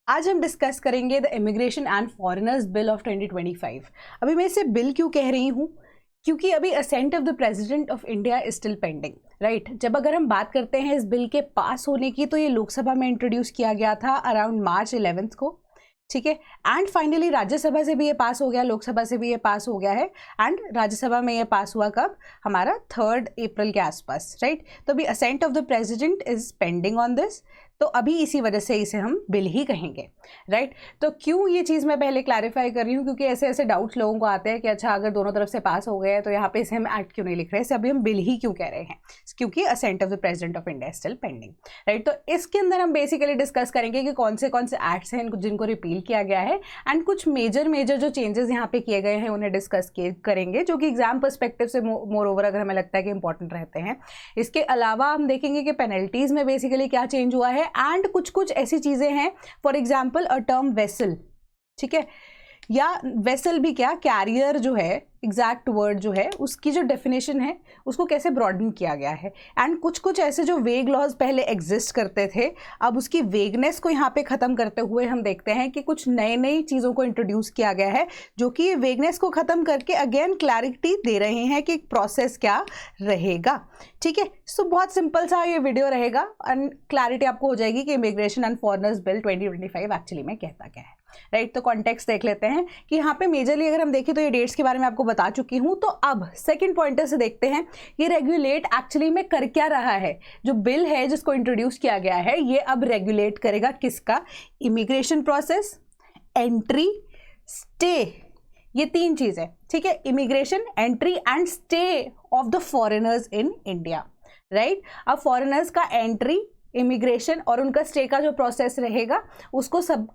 आज हम डिस्कस करेंगे the immigration and foreigners bill of 2025। अभी मैं इसे बिल क्यों कह रही हूँ, क्योंकि अभी assent of the president of India is still pending, right. जब अगर हम बात करते हैं इस बिल के पास होने की, तो ये लोकसभा में इंट्रोड्यूस किया गया था अराउंड मार्च 11 को, ठीक है। एंड फाइनली राज्यसभा से भी ये पास हो गया, लोकसभा से भी ये पास हो गया है, एंड राज्यसभा में ये पास हुआ कब, हमारा 3 अप्रैल के आसपास, राइट। तो अभी assent of the president is pending on this, तो अभी इसी वजह से इसे हम बिल ही कहेंगे, राइट। तो क्यों ये चीज़ मैं पहले क्लैरिफाई कर रही हूँ, क्योंकि ऐसे ऐसे डाउट्स लोगों को आते हैं कि अच्छा अगर दोनों तरफ से पास हो गए तो यहाँ पे इसे हम एक्ट क्यों नहीं लिख रहे, इसे अभी हम बिल ही क्यों कह रहे हैं, क्योंकि assent of the president of India still pending, right. तो इसके अंदर हम बेसिकली डिस्कस करेंगे कि कौन से एक्ट्स हैं जिनको रिपील किया गया है, एंड कुछ मेजर जो चेंजेस यहाँ पे किए गए हैं उन्हें डिस्कस करेंगे, जो कि एग्जाम पर्सपेक्टिव से मोर ओवर अगर हमें लगता है कि इंपॉर्टेंट रहते हैं। इसके अलावा हम देखेंगे कि पेनल्टीज में बेसिकली क्या चेंज हुआ है, एंड कुछ ऐसी चीजें हैं, for example a term vessel, ठीक है, या वेसल भी क्या, कैरियर जो है, एग्जैक्ट वर्ड जो है उसकी जो डेफिनेशन है उसको कैसे ब्रॉडन किया गया है, एंड कुछ ऐसे जो वेग लॉज पहले एग्जिस्ट करते थे, अब उसकी वेगनेस को यहाँ पे ख़त्म करते हुए हम देखते हैं कि कुछ नई चीज़ों को इंट्रोड्यूस किया गया है, जो कि वेगनेस को ख़त्म करके अगेन क्लैरिटी दे रहे हैं कि प्रोसेस क्या रहेगा, ठीक है। सो बहुत सिंपल सा ये वीडियो रहेगा, एंड क्लैरिटी आपको हो जाएगी कि immigration and foreigners bill 2025 actually में कहता क्या है, राइट। तो कॉन्टेक्स्ट देख लेते हैं कि यहाँ पे मेजरली अगर हम देखें तो ये डेट्स के बारे में आपको बता चुकी हूँ। तो अब सेकंड पॉइंटर से देखते हैं ये रेगुलेट एक्चुअली में कर क्या रहा है। जो बिल है जिसको इंट्रोड्यूस किया गया है, ये अब रेगुलेट करेगा किसका, इमिग्रेशन प्रोसेस, एंट्री, स्टे, ये 3 चीजें, ठीक है। Immigration, entry and stay of the foreigners in India, right. अब फॉरेनर्स का एंट्री, इमिग्रेशन और उनका स्टे का जो प्रोसेस रहेगा, उसको सब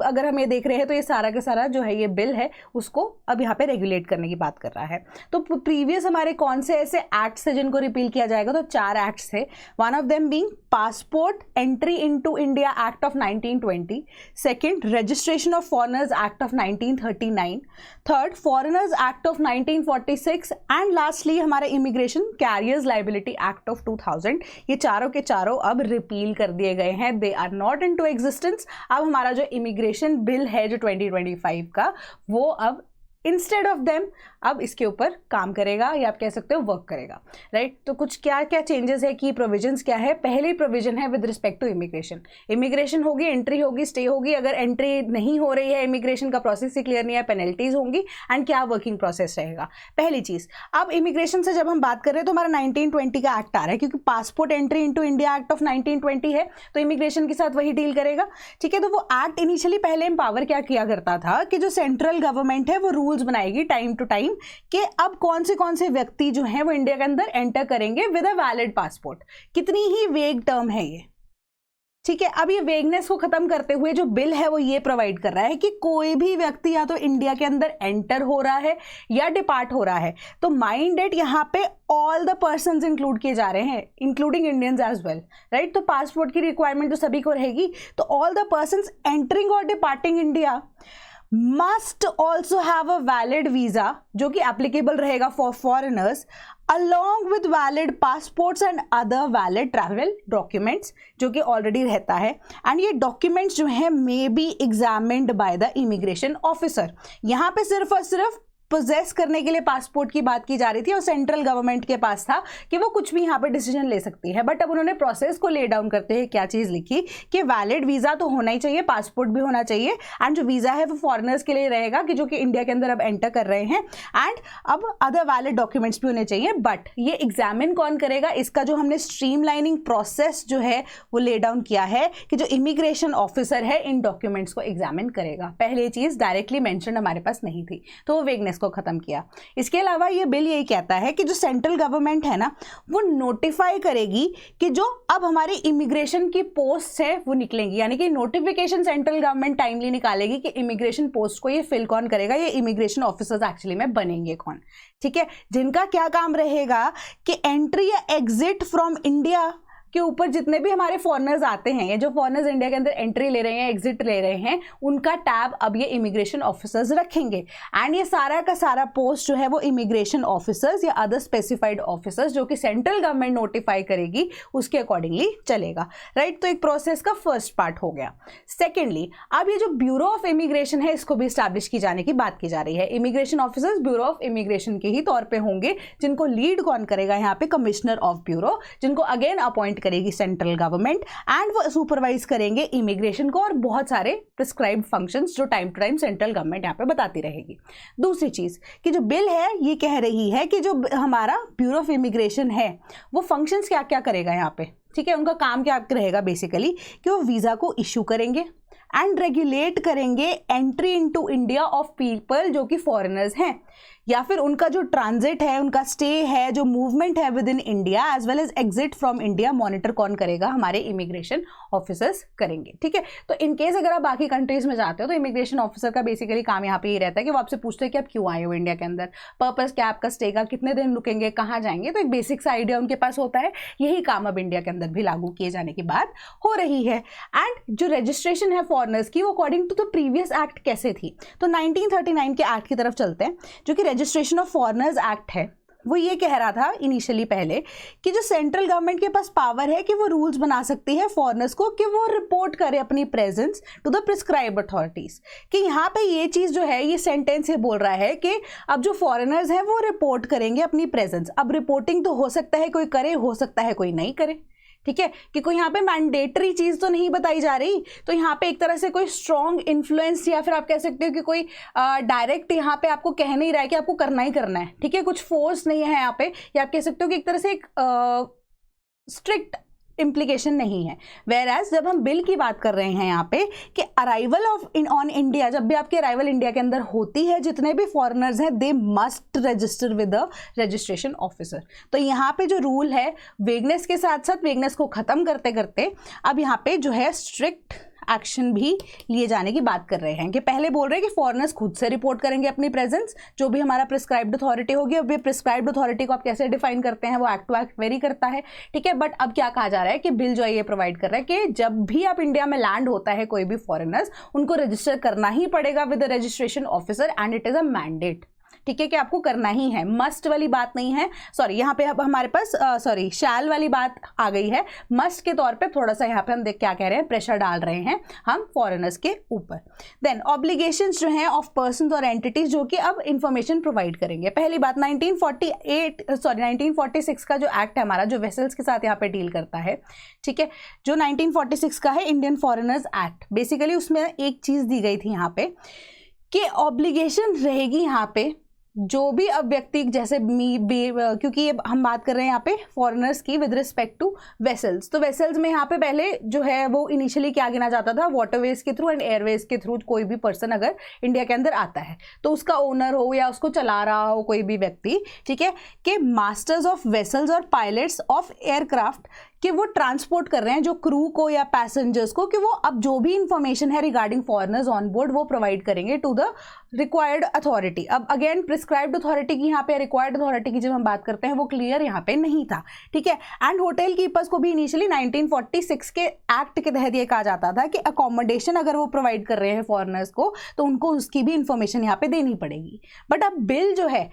अगर हम ये देख रहे हैं तो ये सारा का सारा जो है ये बिल है उसको अब यहाँ पे रेगुलेट करने की बात कर रहा है। तो प्रीवियस हमारे कौन से ऐसे एक्ट्स थे जिनको रिपील किया जाएगा, तो 4 एक्ट्स थे। One of them being passport entry into India act of 1920, second registration of foreigners act of 1939, third foreigners act of 1946, and lastly हमारा immigration carriers liability act of 2000। ये चारों के चारों अब रिपील कर दिए गए हैं, they are not into existence. अब हमारा जो इमिग्रेशन बिल है जो 2025 का, वो अब इंस्टेड ऑफ देम अब इसके ऊपर काम करेगा, या आप कह सकते हो वर्क करेगा, राइट। तो कुछ क्या क्या चेंजेस है, की प्रोविजंस क्या है। पहली प्रोविजन है विद रिस्पेक्ट टू इमिग्रेशन होगी, एंट्री होगी, स्टे होगी। अगर एंट्री नहीं हो रही है, इमिग्रेशन का प्रोसेस ही क्लियर नहीं है, पेनल्टीज होंगी, एंड क्या वर्किंग प्रोसेस रहेगा, पहली चीज। अब इमिग्रेशन से जब हम बात कर रहे हैं तो हमारा 1920 का एक्ट आ रहा है, क्योंकि passport entry into India act of 1920 है, तो इमिग्रेशन के साथ वही डील करेगा, ठीक है। तो वो एक्ट इनिशियली पहले एम्पावर क्या किया करता था कि जो सेंट्रल गवर्नमेंट है वो रूल्स बनाएगी टाइम टू टाइम कि अब कौन से व्यक्ति जो हैं वो इंडिया के अंदर एंटर करेंगे विद अ वैलिड पासपोर्ट। कितनी ही वेग टर्म है ये, ठीक है। अब ये वेगनेस को खत्म करते हुए जो बिल है वो ये प्रोवाइड कर रहा है कि कोई भी व्यक्ति या तो इंडिया के अंदर एंटर हो रहा है या डिपार्ट हो रहा है, तो माइंड इट यहाँ पे ऑल द पर्संस इंक्लूड किए जा रहे हैं, including Indians as well, right. तो पासपोर्ट की रिक्वायरमेंट तो सभी को रहेगी, तो ऑल द पर्संस एंटरिंग और departing India must also have a valid visa जो कि applicable रहेगा for foreigners along with valid passports and other valid travel documents जो कि already रहता है, and ये documents जो है may be examined by the immigration officer। यहाँ पे सिर्फ और सिर्फ पोजेस करने के लिए पासपोर्ट की बात की जा रही थी और सेंट्रल गवर्नमेंट के पास था कि वो कुछ भी यहाँ पे डिसीजन ले सकती है, बट अब उन्होंने प्रोसेस को ले डाउन करते हुए क्या चीज़ लिखी कि वैलिड वीज़ा तो होना ही चाहिए, पासपोर्ट भी होना चाहिए, एंड जो वीज़ा है वो फॉरेनर्स के लिए रहेगा कि जो कि इंडिया के अंदर अब एंटर कर रहे हैं, एंड अब अदर वैलिड डॉक्यूमेंट्स भी होने चाहिए। बट ये एग्जामिन कौन करेगा, इसका जो हमने स्ट्रीमलाइनिंग प्रोसेस जो है वो ले डाउन किया है कि जो इमिग्रेशन ऑफिसर है इन डॉक्यूमेंट्स को एग्जामिन करेगा। पहले चीज़ डायरेक्टली मैंशन हमारे पास नहीं थी, तो वो वेगनेस को खत्म किया। इसके अलावा ये बिल यही कहता है कि जो सेंट्रल गवर्नमेंट है ना, वो नोटिफाई करेगी कि जो अब हमारी इमिग्रेशन की पोस्ट है वो निकलेंगी, यानी कि नोटिफिकेशन सेंट्रल गवर्नमेंट टाइमली निकालेगी कि इमिग्रेशन पोस्ट को ये फिल कौन करेगा, ये इमिग्रेशन ऑफिसर्स एक्चुअली में बनेंगे कौन, ठीक है। जिनका क्या काम रहेगा कि एंट्री या एग्जिट फ्रॉम इंडिया के ऊपर जितने भी हमारे फॉरेनर्स आते हैं या जो फॉरेनर्स इंडिया के अंदर एंट्री ले रहे हैं, एग्जिट ले रहे हैं, उनका टैब अब ये इमिग्रेशन ऑफिसर्स रखेंगे। एंड ये सारा का सारा पोस्ट जो है वो इमिग्रेशन ऑफिसर्स या अदर स्पेसिफाइड ऑफिसर्स जो कि सेंट्रल गवर्नमेंट नोटिफाई करेगी उसके अकॉर्डिंगली चलेगा, राइट। तो एक प्रोसेस का फर्स्ट पार्ट हो गया। सेकेंडली, अब ये जो ब्यूरो ऑफ इमिग्रेशन है इसको भी स्टैब्लिश की जाने की बात की जा रही है। Immigration officers bureau of immigration के ही तौर पे होंगे, जिनको लीड कौन करेगा यहाँ पे, कमिश्नर ऑफ ब्यूरो, जिनको अगेन अपॉइंट करेगी सेंट्रल गवर्नमेंट, एंड वो सुपरवाइज करेंगे इमिग्रेशन को और बहुत सारे प्रिस्क्राइब्ड फंक्शंस जो time to time central government यहाँ पे बताती रहेगी। दूसरी चीज कि जो बिल है ये कह रही है कि जो हमारा ब्यूरो ऑफ इमिग्रेशन है वो फंक्शंस क्या क्या करेगा यहाँ पे, ठीक है। उनका काम क्या रहेगा बेसिकली कि वो वीजा को इशू करेंगे एंड रेगुलेट करेंगे entry into India of people जो कि फॉरेनर्स हैं, या फिर उनका जो ट्रांजिट है, उनका स्टे है, जो मूवमेंट है within India as well as exit from India, monitor कौन करेगा, हमारे इमिग्रेशन ऑफिसर्स करेंगे, ठीक है। तो इन केस अगर आप बाकी कंट्रीज में जाते हो तो इमिग्रेशन ऑफिसर का बेसिकली काम यहाँ पे ये रहता है कि वो आपसे पूछते हैं कि आप क्यों आए हो इंडिया के अंदर, पर्पस क्या आपका स्टे का, कितने दिन रुकेंगे, कहाँ जाएंगे। तो एक बेसिक सा आइडिया उनके पास होता है। यही काम अब इंडिया के अंदर भी लागू किए जाने की बात हो रही है। एंड जो रजिस्ट्रेशन है फॉरेनर्स की वो according to the previous act कैसे थी, तो 1939 के एक्ट की तरफ चलते हैं जो कि रजिस्ट्रेशन ऑफ फॉरेनर्स एक्ट है। वो ये कह रहा था इनिशियली पहले कि जो सेंट्रल गवर्नमेंट के पास पावर है कि वो रूल्स बना सकती है फॉरेनर्स को कि वो रिपोर्ट करे अपनी presence to the prescribe authorities, कि यहाँ पे ये चीज़ जो है, ये सेंटेंस ये बोल रहा है कि अब जो फॉरेनर्स हैं वो रिपोर्ट करेंगे अपनी प्रेजेंस। अब रिपोर्टिंग तो हो सकता है कोई करे, हो सकता है कोई नहीं करे, ठीक है, कि कोई यहाँ पे मैंडेटरी चीज़ तो नहीं बताई जा रही। तो यहाँ पे एक तरह से कोई स्ट्रॉन्ग इन्फ्लुएंस या फिर आप कह सकते हो कि कोई डायरेक्ट यहाँ पे आपको कह नहीं रहा है कि आपको करना ही करना है, ठीक है, कुछ फोर्स नहीं है यहाँ पे, या आप कह सकते हो कि एक तरह से एक स्ट्रिक्ट इम्प्लीकेशन नहीं है। वेयर एज जब हम बिल की बात कर रहे हैं यहाँ पे कि अराइवल ऑफ ऑन इंडिया, जब भी आपकी अराइवल इंडिया के अंदर होती है, जितने भी फॉरेनर्स हैं they must register with the registration officer. तो यहाँ पे जो रूल है वेगनेस के साथ साथ वेगनेस को ख़त्म करते करते अब यहाँ पे जो है स्ट्रिक्ट एक्शन भी लिए जाने की बात कर रहे हैं। कि पहले बोल रहे हैं कि फॉरेनर्स खुद से रिपोर्ट करेंगे अपनी प्रेजेंस, जो भी हमारा प्रिस्क्राइब्ड अथॉरिटी होगी। अब ये प्रिस्क्राइब्ड अथॉरिटी को आप कैसे डिफाइन करते हैं वो एक्ट टू एक्ट वेरी करता है, ठीक है। बट अब क्या कहा जा रहा है कि बिल जो है ये प्रोवाइड कर रहा है कि जब भी आप इंडिया में लैंड होता है कोई भी फॉरेनर्स, उनको रजिस्टर करना ही पड़ेगा with the registration officer and it is a mandate, ठीक है, कि आपको करना ही है, मस्ट वाली बात नहीं है। सॉरी, यहाँ पे अब हमारे पास शैल वाली बात आ गई है। मस्ट के तौर पे थोड़ा सा यहाँ पे हम देख क्या कह रहे हैं, प्रेशर डाल रहे हैं हम फॉरेनर्स के ऊपर। देन ऑब्लिगेशंस जो हैं ऑफ पर्सन्स और एंटिटीज जो कि अब इंफॉर्मेशन प्रोवाइड करेंगे। पहली बात 1946 का जो एक्ट है हमारा, जो वेसल्स के साथ यहाँ पे डील करता है, ठीक है, जो 1946 का है इंडियन फॉरेनर्स एक्ट, बेसिकली उसमें एक चीज़ दी गई थी यहाँ पे कि ऑब्लिगेशन रहेगी यहाँ पे जो भी अब व्यक्ति, जैसे क्योंकि ये हम बात कर रहे हैं यहाँ पे फॉरेनर्स की विद रिस्पेक्ट टू वेसल्स, तो वेसल्स में यहाँ पे पहले जो है वो इनिशियली क्या गिना जाता था, वाटरवेज के थ्रू एंड एयरवेज के थ्रू कोई भी पर्सन अगर इंडिया के अंदर आता है तो उसका ओनर हो या उसको चला रहा हो कोई भी व्यक्ति, ठीक है, कि मास्टर्स ऑफ वेसल्स और पायलट्स ऑफ एयरक्राफ्ट कि वो ट्रांसपोर्ट कर रहे हैं जो क्रू को या पैसेंजर्स को, कि वो अब जो भी इंफॉर्मेशन है रिगार्डिंग फॉरेनर्स ऑन बोर्ड वो प्रोवाइड करेंगे टू द रिक्वायर्ड अथॉरिटी। अब अगेन प्रिस्क्राइब्ड अथॉरिटी की यहाँ पे, रिक्वायर्ड अथॉरिटी की जब हम बात करते हैं वो क्लियर यहाँ पे नहीं था, ठीक है। एंड होटल कीपर्स को भी इनिशियली 1946 के एक्ट के तहत ये कहा जाता था कि अकोमोडेशन अगर वो प्रोवाइड कर रहे हैं फॉरेनर्स को तो उनको उसकी भी इंफॉर्मेशन यहाँ पे देनी पड़ेगी। बट अब बिल जो है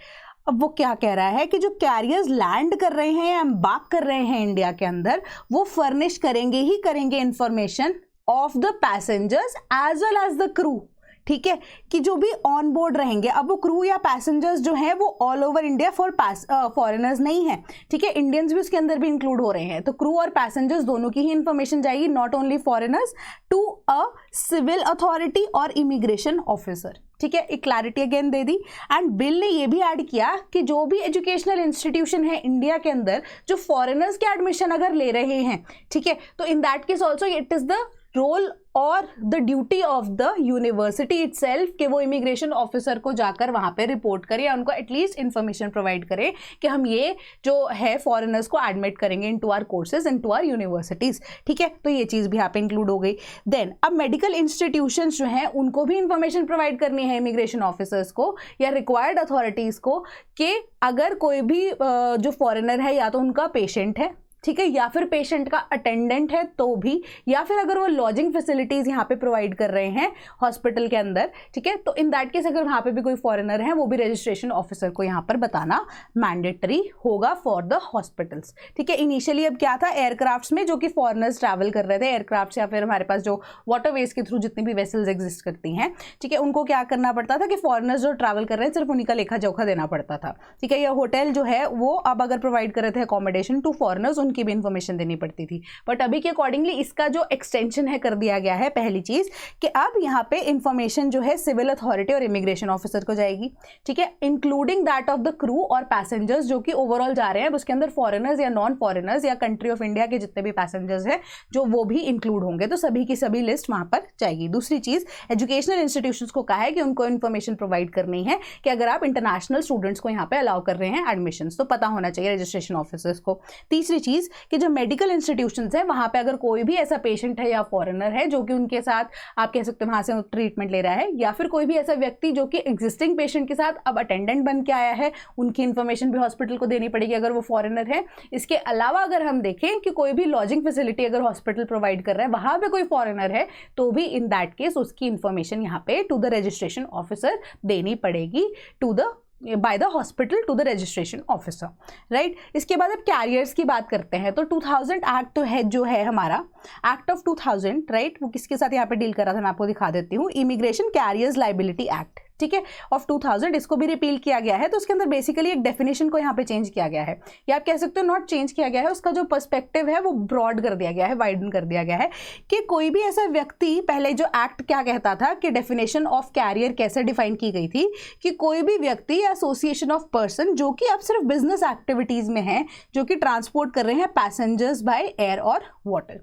अब वो क्या कह रहा है कि जो कैरियर्स लैंड कर रहे हैं या एम्बार्क कर रहे हैं इंडिया के अंदर, वो फर्निश करेंगे ही करेंगे information of the passengers as well as the crew, ठीक है, कि जो भी ऑन बोर्ड रहेंगे। अब वो क्रू या पैसेंजर्स जो हैं वो ऑल ओवर इंडिया फॉरेनर्स नहीं है, ठीक है, इंडियंस भी उसके अंदर भी इंक्लूड हो रहे हैं। तो क्रू और पैसेंजर्स दोनों की ही इंफॉर्मेशन जाएगी, not only foreigners, to a civil authority और इमिग्रेशन ऑफिसर, ठीक है। एक क्लैरिटी अगेन दे दी। एंड बिल ने ये भी ऐड किया कि जो भी एजुकेशनल इंस्टीट्यूशन है इंडिया के अंदर जो फॉरेनर्स के एडमिशन अगर ले रहे हैं, ठीक है, तो in that case also it is the role और the duty of the university itself कि वो इमिग्रेशन ऑफिसर को जाकर वहाँ पे रिपोर्ट करे या उनको एटलीस्ट इन्फॉर्मेशन प्रोवाइड करे कि हम ये जो है फॉरेनर्स को एडमिट करेंगे into our courses, into our universities, ठीक है। तो ये चीज़ भी यहाँ पे इंक्लूड हो गई। देन अब मेडिकल इंस्टीट्यूशंस जो हैं उनको भी इंफॉर्मेशन प्रोवाइड करनी है इमिग्रेशन ऑफिसर्स को या रिक्वायर्ड अथॉरिटीज़ को कि अगर कोई भी जो फॉरेनर है या तो उनका पेशेंट है ठीक है, या फिर पेशेंट का अटेंडेंट है तो भी, या फिर अगर वो लॉजिंग फैसिलिटीज यहाँ पे प्रोवाइड कर रहे हैं हॉस्पिटल के अंदर, ठीक है, तो इन दैट केस अगर वहाँ पे भी कोई फॉरेनर है वो भी रजिस्ट्रेशन ऑफिसर को यहाँ पर बताना मैंडेटरी होगा फॉर द हॉस्पिटल्स। ठीक है, इनिशियली अब क्या था, एयरक्राफ्ट्स में जो कि फॉरेनर्स ट्रैवल कर रहे थे, एयरक्राफ्ट्स या फिर हमारे पास जो वाटरवेज के थ्रू जितनी भी वेसल्स एग्जिस्ट करती हैं, ठीक है, उनको क्या करना पड़ता था कि फॉरेनर्स जो ट्रैवल कर रहे हैं सिर्फ उन्हीं का लेखा जोखा देना पड़ता था। ठीक है, या होटल जो है वो अब अगर प्रोवाइड कर रहे थे अकोमोडेशन टू फॉरेनर्स, उनकी भी इन्फॉर्मेशन देनी पड़ती थी। बट अभी के अकॉर्डिंगली इसका जो एक्सटेंशन है कर दिया गया है, पहली चीज कि अब यहाँ पे इंफॉर्मेशन जो है सिविल अथॉरिटी और इमिग्रेशन ऑफिसर को जाएगी। ठीक है, including that of the crew और पैसेंजर्स जो कि ओवरऑल जा रहे हैं, उसके अंदर फॉरेनर्स या नॉन फॉरेनर्स या कंट्री ऑफ इंडिया के जितने भी पैसेंजर्स हैं जो वो भी इंक्लूड होंगे, तो सभी की सभी लिस्ट वहां पर जाएगी। दूसरी चीज, एजुकेशनल इंस्टीट्यूशंस को कहा है कि उनको इन्फॉर्मेशन प्रोवाइड करनी है कि अगर आप इंटरनेशनल स्टूडेंट्स को यहाँ पे अलाउ कर रहे हैं एडमिशन, तो पता होना चाहिए रजिस्ट्रेशन ऑफिसर्स को। तीसरी चीज कि जो मेडिकल इंस्टीट्यूशंस है वहां पे अगर कोई भी ऐसा पेशेंट है या फॉरेनर है जो कि उनके साथ आप कह सकते हो वहां से ट्रीटमेंट ले रहा है, या फिर कोई भी ऐसा व्यक्ति जो कि एग्जिस्टिंग पेशेंट के साथ अब अटेंडेंट बन के आया है, उनकी इन्फॉर्मेशन भी हॉस्पिटल को देनी पड़ेगी अगर वो फॉरेनर है। इसके अलावा अगर हम देखें कि कोई भी लॉजिंग फैसिलिटी अगर हॉस्पिटल प्रोवाइड कर रहा है, वहां पे कोई फॉरेनर है तो भी इन दैट केस उसकी इन्फॉर्मेशन यहाँ पे टू द रजिस्ट्रेशन ऑफिसर देनी पड़ेगी, to the by the hospital to the registration officer, right. इसके बाद अब कैरियर्स की बात करते हैं, तो 2000 एक्ट है जो है हमारा एक्ट ऑफ 2000, राइट, वो किसके साथ यहाँ पे डील कर रहा था मैं आपको दिखा देती हूँ, इमिग्रेशन कैरियर्स लाइबिलिटी एक्ट, ठीक है, ऑफ 2000, इसको भी रिपील किया गया है। तो उसके अंदर बेसिकली एक डेफिनेशन को यहाँ पे चेंज किया गया है, या आप कह सकते हो नॉट चेंज किया गया है, उसका जो पर्सपेक्टिव है वो ब्रॉड कर दिया गया है, वाइडन कर दिया गया है कि कोई भी ऐसा व्यक्ति, पहले जो एक्ट क्या कहता था कि डेफिनेशन ऑफ कैरियर कैसे डिफाइन की गई थी कि कोई भी व्यक्ति या एसोसिएशन ऑफ पर्सन जो कि अब सिर्फ बिजनेस एक्टिविटीज में है, जो कि ट्रांसपोर्ट कर रहे हैं पैसेंजर्स बाय एयर और वाटर,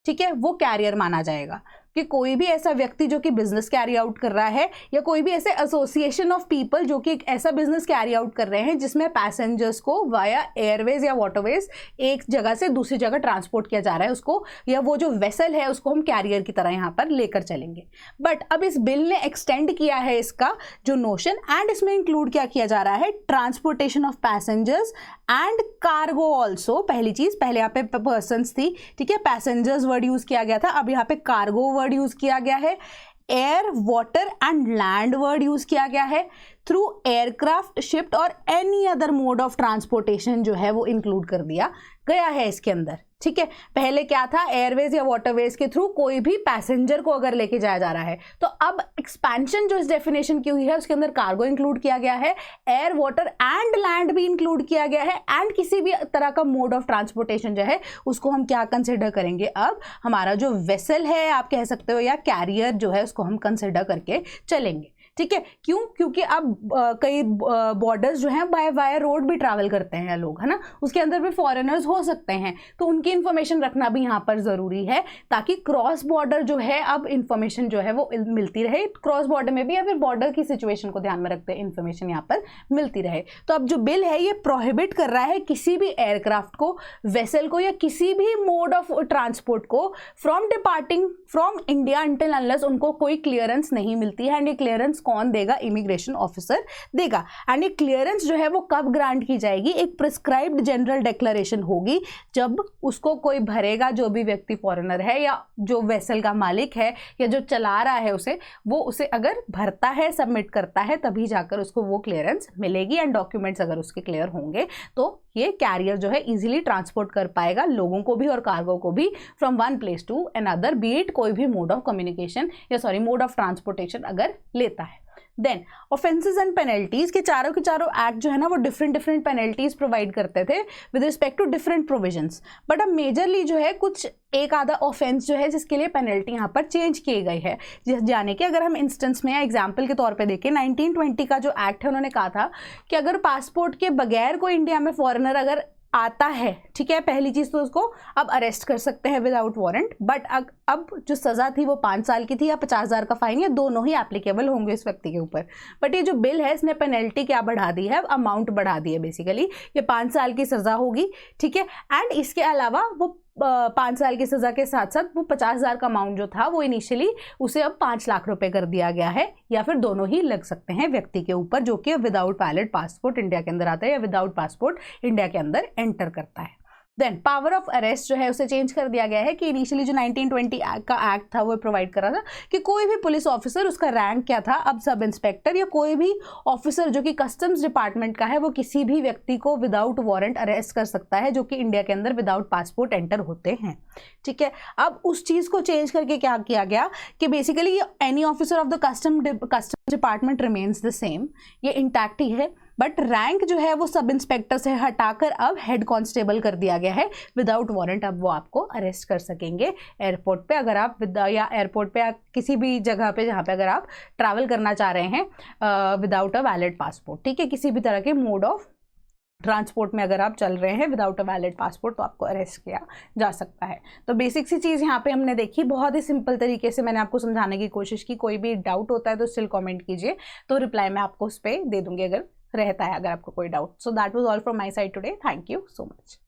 ठीक है, वो कैरियर माना जाएगा। कि कोई भी ऐसा व्यक्ति जो कि बिजनेस कैरी आउट कर रहा है, या कोई भी ऐसे एसोसिएशन ऑफ पीपल जो कि एक ऐसा बिजनेस कैरी आउट कर रहे हैं जिसमें पैसेंजर्स को वाया एयरवेज या वाटरवेज एक जगह से दूसरी जगह ट्रांसपोर्ट किया जा रहा है उसको, या वो जो वेसल है उसको हम कैरियर की तरह यहाँ पर लेकर चलेंगे। बट अब इस बिल ने एक्सटेंड किया है इसका जो नोशन, एंड इसमें इंक्लूड क्या किया जा रहा है, transportation of passengers and cargo also. पहली चीज, पहले यहाँ पे पर्सन्स थी, ठीक है, पैसेंजर्स वर्ड यूज किया गया था, अब यहाँ पे कार्गो वर्ड यूज किया गया है, air water and land word use किया गया है, थ्रू एयरक्राफ्ट शिप्ड और any other mode of transportation जो है वो इंक्लूड कर दिया गया है इसके अंदर। ठीक है, पहले क्या था, एयरवेज या वाटरवेज के थ्रू कोई भी पैसेंजर को अगर लेके जाया जा रहा है, तो अब एक्सपेंशन जो इस डेफिनेशन की हुई है उसके अंदर कार्गो इंक्लूड किया गया है, एयर वाटर एंड लैंड भी इंक्लूड किया गया है, एंड किसी भी तरह का मोड ऑफ ट्रांसपोर्टेशन जो है उसको हम क्या कंसिडर करेंगे, अब हमारा जो वेसल है आप कह सकते हो या कैरियर जो है उसको हम कंसिडर करके चलेंगे। ठीक है, क्यों, क्योंकि अब कई बॉर्डर्स जो हैं बाय वाया रोड भी ट्रैवल करते हैं लोग, है ना, उसके अंदर भी फॉरेनर्स हो सकते हैं, तो उनकी इन्फॉर्मेशन रखना भी यहाँ पर ज़रूरी है ताकि क्रॉस बॉर्डर जो है अब इन्फॉर्मेशन जो है वो मिलती रहे, क्रॉस बॉर्डर में भी या फिर बॉर्डर की सिचुएशन को ध्यान में रखते हैं इन्फॉर्मेशन यहाँ पर मिलती रहे। तो अब जो बिल है ये प्रोहिबिट कर रहा है किसी भी एयरक्राफ्ट को, वेसल को या किसी भी मोड ऑफ ट्रांसपोर्ट को from departing from India until unless उनको कोई क्लियरेंस नहीं मिलती है, एंड ये क्लियरेंस कौन देगा, इमिग्रेशन ऑफिसर देगा। एंड ये क्लियरेंस जो है वो कब ग्रांट की जाएगी, एक प्रिस्क्राइब्ड जनरल डिक्लेरेशन होगी जब उसको कोई भरेगा, जो भी व्यक्ति फॉरेनर है या जो वेसल का मालिक है या जो चला रहा है उसे अगर भरता है, सबमिट करता है, तभी जाकर उसको वो क्लियरेंस मिलेगी, एंड डॉक्यूमेंट्स अगर उसके क्लियर होंगे तो ये कैरियर जो है इजीली ट्रांसपोर्ट कर पाएगा लोगों को भी और कार्गो को भी from one place to another, be it कोई भी मोड ऑफ कम्युनिकेशन या मोड ऑफ ट्रांसपोर्टेशन अगर लेता है। देन ऑफेंसेस एंड पेनल्टीज के चारों एक्ट जो है ना वो डिफरेंट पेनल्टीज प्रोवाइड करते थे with respect to different provisions, but अब मेजरली जो है कुछ एक आधा ऑफेंस जो है जिसके लिए पेनल्टी यहाँ पर चेंज की गई है। जाने के अगर हम इंस्टेंस में या एग्जाम्पल के तौर पे देखें, 1920 का जो एक्ट है उन्होंने कहा था कि अगर पासपोर्ट के बगैर कोई इंडिया में फॉरेनर अगर आता है, ठीक है, पहली चीज तो उसको अब अरेस्ट कर सकते हैं विदाउट वारंट, बट अब जो सजा थी वो 5 साल की थी या 50,000 का फाइन, या दोनों ही एप्लीकेबल होंगे इस व्यक्ति के ऊपर। बट ये जो बिल है इसने पेनल्टी क्या बढ़ा दी है, अमाउंट बढ़ा दी है, बेसिकली ये 5 साल की सजा होगी, ठीक है, एंड इसके अलावा वो 5 साल की सजा के साथ साथ वो 50,000 का अमाउंट जो था वो इनिशियली उसे अब 5 लाख रुपए कर दिया गया है, या फिर दोनों ही लग सकते हैं व्यक्ति के ऊपर जो कि विदाउट वैलिड पासपोर्ट इंडिया के अंदर आता है या विदाउट पासपोर्ट इंडिया के अंदर एंटर करता है। देन पावर ऑफ अरेस्ट जो है उसे चेंज कर दिया गया है कि इनिशियली जो 1920 का एक्ट था वो प्रोवाइड कर रहा था कि कोई भी पुलिस ऑफिसर, उसका रैंक क्या था, अब सब इंस्पेक्टर या कोई भी ऑफिसर जो कि कस्टम्स डिपार्टमेंट का है, वो किसी भी व्यक्ति को विदाउट वारंट अरेस्ट कर सकता है जो कि इंडिया के अंदर विदाउट पासपोर्ट एंटर होते हैं। ठीक है, अब उस चीज़ को चेंज करके क्या किया गया कि basically any officer of the custom department remains the same, ये इंटैक्ट ही है, बट रैंक जो है वो सब इंस्पेक्टर से हटाकर अब हेड कांस्टेबल कर दिया गया है। विदाउट वारंट अब वो आपको अरेस्ट कर सकेंगे एयरपोर्ट पे, अगर आप या एयरपोर्ट पे या किसी भी जगह पे जहाँ पे अगर आप ट्रैवल करना चाह रहे हैं विदाउट अ वैलिड पासपोर्ट। ठीक है, किसी भी तरह के मोड ऑफ ट्रांसपोर्ट में अगर आप चल रहे हैं विदाउट अ वैलिड पासपोर्ट तो आपको अरेस्ट किया जा सकता है। तो बेसिक सी चीज़ यहाँ पे हमने देखी, बहुत ही सिंपल तरीके से मैंने आपको समझाने की कोशिश की। कोई भी डाउट होता है तो स्टिल कमेंट कीजिए, तो रिप्लाई मैं आपको उस पर दे दूंगी अगर रहता है, अगर आपको कोई doubt. So that was all from my side today. Thank you so much.